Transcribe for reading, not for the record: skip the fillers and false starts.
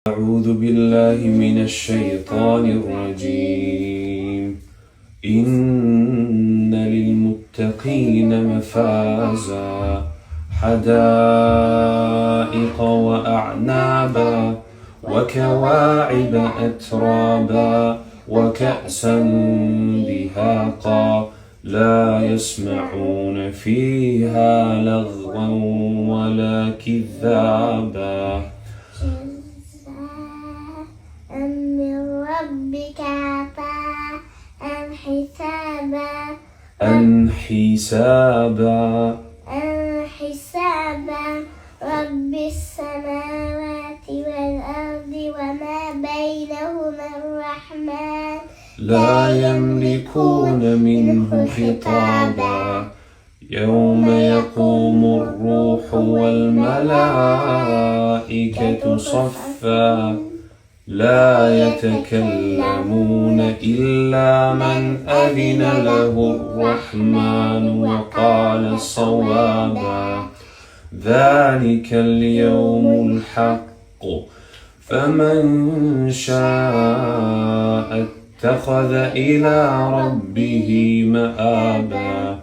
أعوذ بالله من الشيطان الرجيم. إن للمتقين مفازا حدائق وأعنابا وكواعب أترابا وكأسا دهاقا لا يسمعون فيها لغوا ولا كذابا من ربك عطاء حسابا رب السماوات والأرض وما بينهما الرحمن لا يملكون منه خطابا يوم يقوم الروح والملائكة صفا لا يتكلمون إلا من أذن له الرحمن وقال صوابا ذلك اليوم الحق فمن شاء اتخذ إلى ربه مآبا